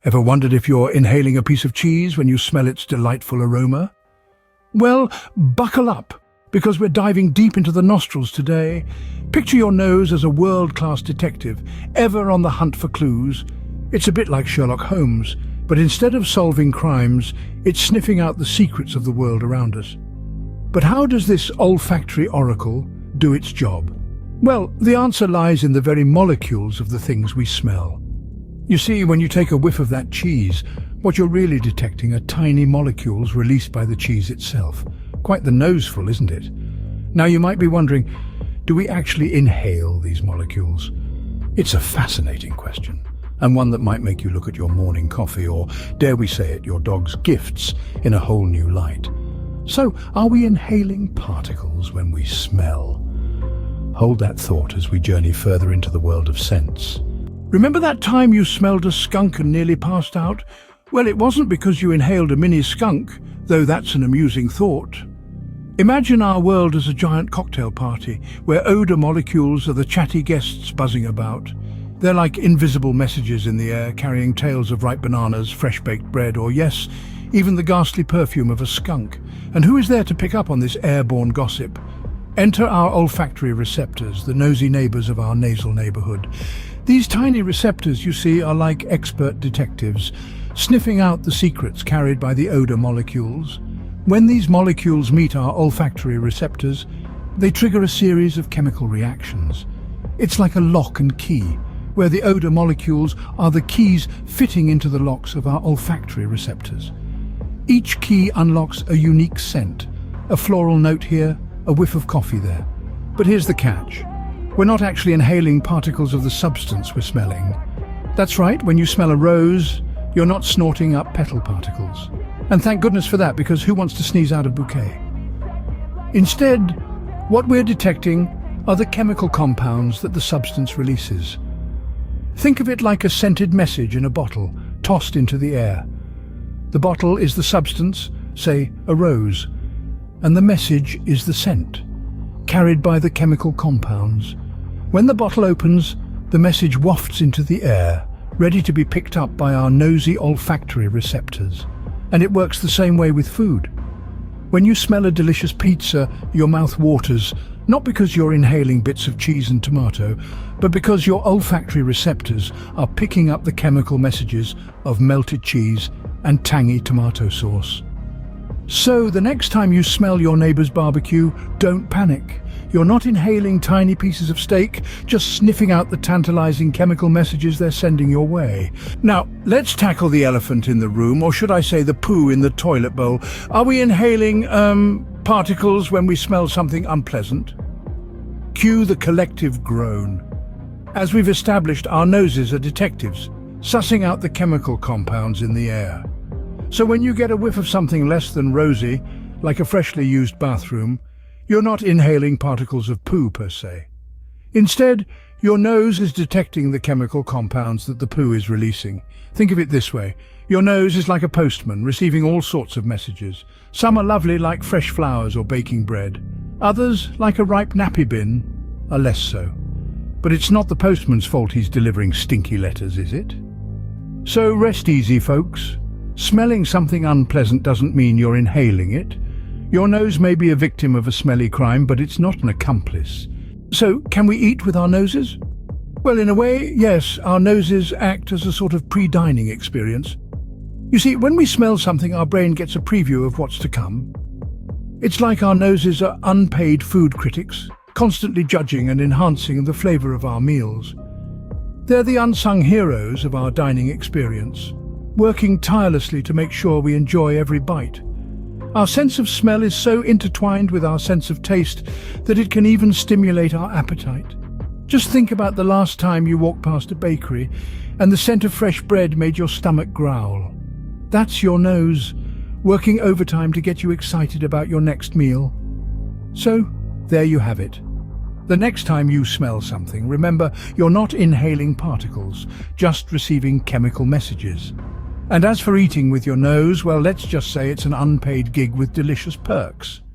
Ever wondered if you're inhaling a piece of cheese when you smell its delightful aroma? Well, buckle up, because we're diving deep into the nostrils today. Picture your nose as a world-class detective, ever on the hunt for clues. It's a bit like Sherlock Holmes, but instead of solving crimes, it's sniffing out the secrets of the world around us. But how does this olfactory oracle do its job? Well, the answer lies in the very molecules of the things we smell. You see, when you take a whiff of that cheese, what you're really detecting are tiny molecules released by the cheese itself. Quite the noseful, isn't it? Now you might be wondering, do we actually inhale these molecules? It's a fascinating question, and one that might make you look at your morning coffee or, dare we say it, your dog's gifts in a whole new light. So, are we inhaling particles when we smell? Hold that thought as we journey further into the world of scents. Remember that time you smelled a skunk and nearly passed out? Well, it wasn't because you inhaled a mini skunk, though that's an amusing thought. Imagine our world as a giant cocktail party, where odour molecules are the chatty guests buzzing about. They're like invisible messages in the air, carrying tales of ripe bananas, fresh-baked bread, or yes, even the ghastly perfume of a skunk. And who is there to pick up on this airborne gossip? Enter our olfactory receptors, the nosy neighbours of our nasal neighbourhood. These tiny receptors, you see, are like expert detectives, sniffing out the secrets carried by the odour molecules. When these molecules meet our olfactory receptors, they trigger a series of chemical reactions. It's like a lock and key, where the odour molecules are the keys fitting into the locks of our olfactory receptors. Each key unlocks a unique scent, a floral note here, a whiff of coffee there. But here's the catch. We're not actually inhaling particles of the substance we're smelling. That's right, when you smell a rose, you're not snorting up petal particles. And thank goodness for that, because who wants to sneeze out a bouquet? Instead, what we're detecting are the chemical compounds that the substance releases. Think of it like a scented message in a bottle, tossed into the air. The bottle is the substance, say a rose, and the message is the scent, carried by the chemical compounds. When the bottle opens, the message wafts into the air, ready to be picked up by our nosy olfactory receptors. And it works the same way with food. When you smell a delicious pizza, your mouth waters, not because you're inhaling bits of cheese and tomato, but because your olfactory receptors are picking up the chemical messages of melted cheese and tangy tomato sauce. So the next time you smell your neighbour's barbecue, don't panic. You're not inhaling tiny pieces of steak, just sniffing out the tantalising chemical messages they're sending your way. Now, let's tackle the elephant in the room, or should I say the poo in the toilet bowl. Are we inhaling, particles when we smell something unpleasant? Cue the collective groan. As we've established, our noses are detectives, sussing out the chemical compounds in the air. So when you get a whiff of something less than rosy, like a freshly used bathroom, you're not inhaling particles of poo per se. Instead, your nose is detecting the chemical compounds that the poo is releasing. Think of it this way. Your nose is like a postman, receiving all sorts of messages. Some are lovely, like fresh flowers or baking bread. Others, like a ripe nappy bin, are less so. But it's not the postman's fault he's delivering stinky letters, is it? So rest easy, folks. Smelling something unpleasant doesn't mean you're inhaling it. Your nose may be a victim of a smelly crime, but it's not an accomplice. So, can we eat with our noses? Well, in a way, yes, our noses act as a sort of pre-dining experience. You see, when we smell something, our brain gets a preview of what's to come. It's like our noses are unpaid food critics, constantly judging and enhancing the flavour of our meals. They're the unsung heroes of our dining experience, working tirelessly to make sure we enjoy every bite. Our sense of smell is so intertwined with our sense of taste that it can even stimulate our appetite. Just think about the last time you walked past a bakery and the scent of fresh bread made your stomach growl. That's your nose, working overtime to get you excited about your next meal. So, there you have it. The next time you smell something, remember, you're not inhaling particles, just receiving chemical messages. And as for eating with your nose, well, let's just say it's an unpaid gig with delicious perks.